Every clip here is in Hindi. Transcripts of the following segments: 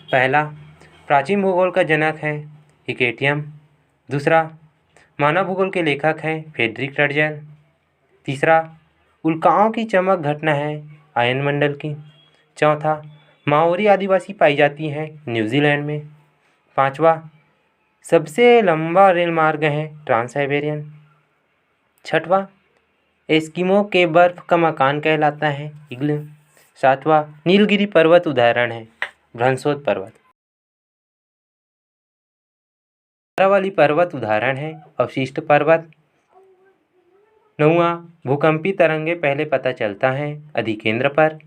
पहला, प्राचीन भूगोल का जनक है हिकेटियम। दूसरा, मानव भूगोल के लेखक हैं फ्रेडरिक रटजल। तीसरा, उल्काओं की चमक घटना है आयनमंडल की। चौथा, माओरी आदिवासी पाई जाती हैं न्यूजीलैंड में। पांचवा, सबसे लंबा रेल मार्ग है ट्रांस साइबेरियन। छठवां, एस्किमो के बर्फ का मकान कहलाता है इग्लू। सातवां, नीलगिरी पर्वत उदाहरण है भ्रंशोत पर्वत। अरावली पर्वत उदाहरण है अवशिष्ट पर्वत। नौवां, भूकंपी तरंगे पहले पता चलता है अधिकेंद्र पर।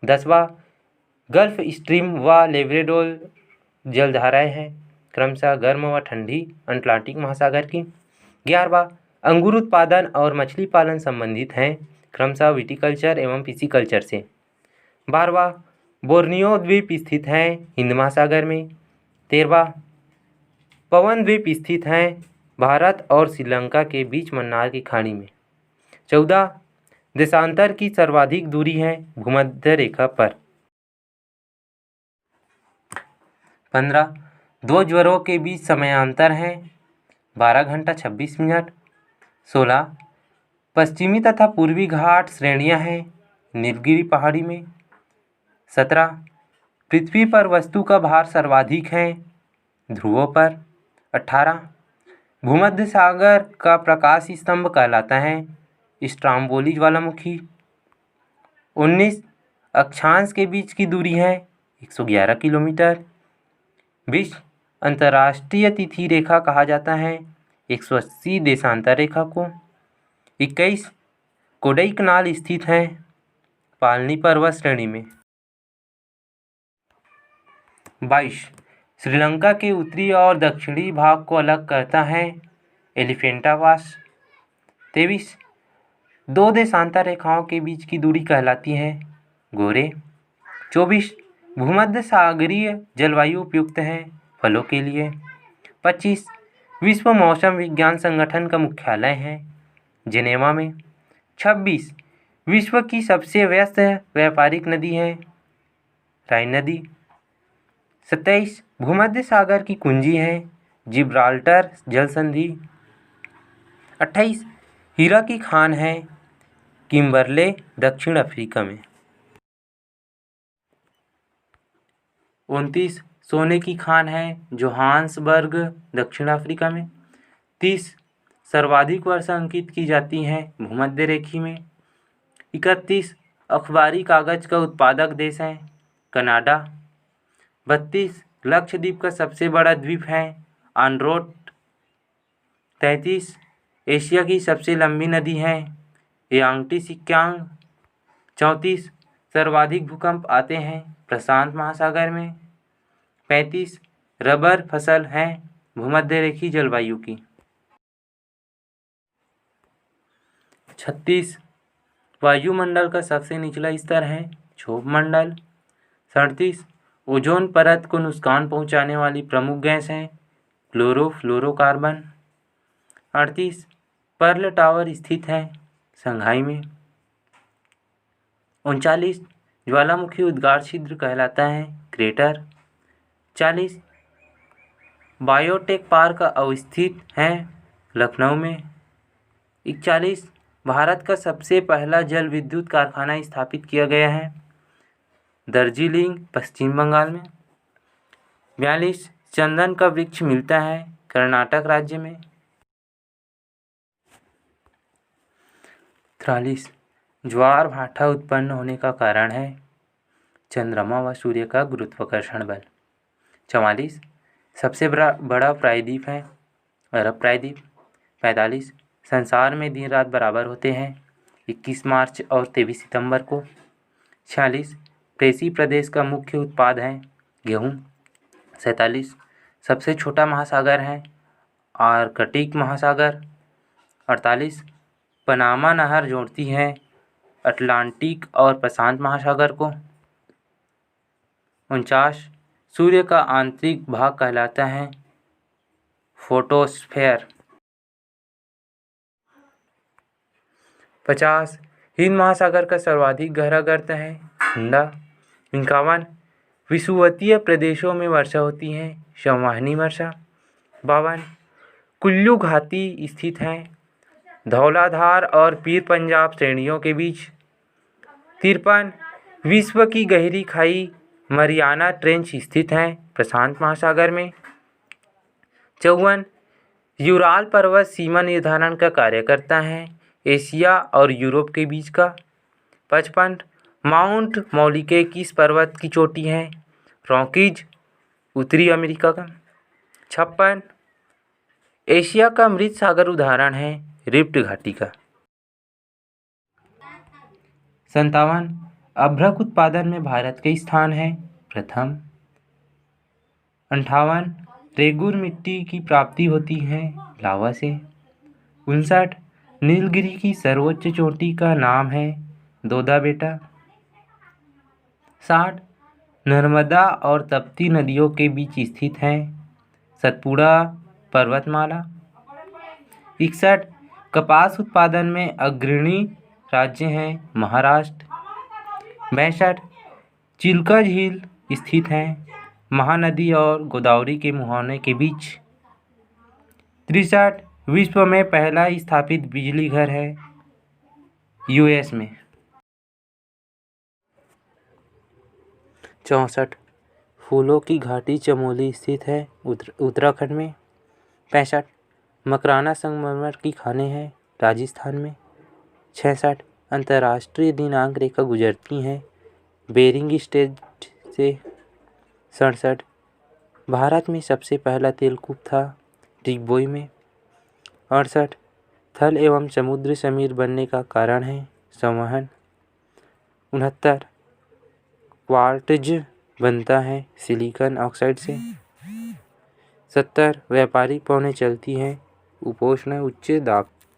10वां, गल्फ स्ट्रीम व लेब्राडोर जलधाराएं हैं क्रमशः गर्म व ठंडी अटलांटिक महासागर की। 11वां, अंगूर उत्पादन और मछली पालन संबंधित हैं क्रमशः विटिकल्चर एवं पिसिकल्चर से। 12वां, बोर्नियो द्वीप स्थित हैं हिंद महासागर में। 13वां, पवन द्वीप स्थित हैं भारत और श्रीलंका के बीच मन्नार की खाड़ी में। 14, देशांतर की सर्वाधिक दूरी है भूमध्य रेखा पर। 15, दो ज्वारों के बीच समयांतर है 12 घंटा 26 मिनट। 16, पश्चिमी तथा पूर्वी घाट श्रेणियां हैं नीलगिरी पहाड़ी में। 17, पृथ्वी पर वस्तु का भार सर्वाधिक है ध्रुवों पर। 18, भूमध्य सागर का प्रकाश स्तंभ कहलाता है स्ट्रोम्बोली ज्वालामुखी। 19, अक्षांश के बीच की दूरी है 111 किलोमीटर। 20, अंतर्राष्ट्रीय तिथि रेखा कहा जाता है 180 देशांतर रेखा को। 21, कोडाईकनाल स्थित है पालनी पर्वत श्रेणी में। 22, श्रीलंका के उत्तरी और दक्षिणी भाग को अलग करता है एलिफेंटा पास। 23, दो देशांतर रेखाओं के बीच की दूरी कहलाती है गोरे। 24, भूमध्य सागरीय जलवायु उपयुक्त है फलों के लिए। 25, विश्व मौसम विज्ञान संगठन का मुख्यालय है जिनेवा में। 26, विश्व की सबसे व्यस्त व्यापारिक नदी है राइन नदी। 27, भूमध्य सागर की कुंजी है जिब्राल्टर जल संधि। 28, हीरा की खान है किम्बरले दक्षिण अफ्रीका में। 29, सोने की खान है जोहान्सबर्ग दक्षिण अफ्रीका में। 30, सर्वाधिक वर्षा अंकित की जाती है भूमध्य रेखी में। 31, अखबारी कागज का उत्पादक देश है कनाडा। 32, लक्षद्वीप का सबसे बड़ा द्वीप है आंड्रोट। 33, एशिया की सबसे लंबी नदी है यांगटी सिक्यांग। 34, सर्वाधिक भूकंप आते हैं प्रशांत महासागर में। 35, रबर फसल है भूमध्य रेखी जलवायु की। 36, वायुमंडल का सबसे निचला स्तर है क्षोभ मंडल। 37, ओजोन परत को नुकसान पहुंचाने वाली प्रमुख गैस है क्लोरोफ्लोरोकार्बन। 38, पर्ल टावर स्थित है शंघाई में। 39, ज्वालामुखी उद्गार छिद्र कहलाता है क्रेटर। 40, बायोटेक पार्क अवस्थित है लखनऊ में। 41, भारत का सबसे पहला जल विद्युत कारखाना स्थापित किया गया है दार्जिलिंग पश्चिम बंगाल में। 42, चंदन का वृक्ष मिलता है कर्नाटक राज्य में। 43, ज्वार भाटा उत्पन्न होने का कारण है चंद्रमा व सूर्य का गुरुत्वाकर्षण बल। 44, सबसे बड़ा प्रायद्वीप है अरब प्रायद्वीप। 45, संसार में दिन रात बराबर होते हैं 21 मार्च और 23 सितंबर को। 46, प्रेसी प्रदेश का मुख्य उत्पाद है गेहूँ। 47, सबसे छोटा महासागर है आर्कटिक महासागर। 48, पनामा नहर जोड़ती है अटलांटिक और प्रशांत महासागर को। 49, सूर्य का आंतरिक भाग कहलाता है फोटोस्फेयर। 50, हिंद महासागर का सर्वाधिक गहरा गर्त है हुंडा। 51, विषुवतीय प्रदेशों में वर्षा होती है, संवहनी वर्षा। 52 कुल्लू घाटी स्थित है, धौलाधार और पीर पंजाब श्रेणियों के बीच। 53 विश्व की गहरी खाई मरियाना ट्रेंच स्थित है, प्रशांत महासागर में। 54 यूराल पर्वत सीमा निर्धारण का कार्य करता है, एशिया और यूरोप के बीच का। 55 माउंट मौलिके किस पर्वत की चोटी है, रॉकीज, उत्तरी अमेरिका का। 56 एशिया का मृत सागर उदाहरण है, रिफ्ट घाटी का। 57 अभ्रक उत्पादन में भारत के स्थान है, प्रथम। 58 रेगुर मिट्टी की प्राप्ति होती है, लावा से। 59 नीलगिरी की सर्वोच्च चोटी का नाम है, दोदा बेटा। 60 नर्मदा और तप्ती नदियों के बीच स्थित है, सतपुड़ा पर्वतमाला। 61 कपास उत्पादन में अग्रणी राज्य है, महाराष्ट्र। 62 चिल्का झील स्थित है, महानदी और गोदावरी के मुहाने के बीच। 63 विश्व में पहला स्थापित बिजली घर है, यूएस में। 64 फूलों की घाटी चमोली स्थित है, उत्तराखंड में। 65 मकराना संगमरमर की खानें हैं, राजस्थान में। 66 अंतर्राष्ट्रीय दिनांक रेखा गुजरती हैं, बेरिंग स्ट्रेट से। 67 भारत में सबसे पहला तेलकूप था, डिगबोई में। 68 थल एवं समुद्र समीर बनने का कारण है, संवहन। 69 क्वार्ट्ज बनता है सिलिकॉन ऑक्साइड से। 70 व्यापारिक पौने चलती हैं, उपोष्ण उच्च दाब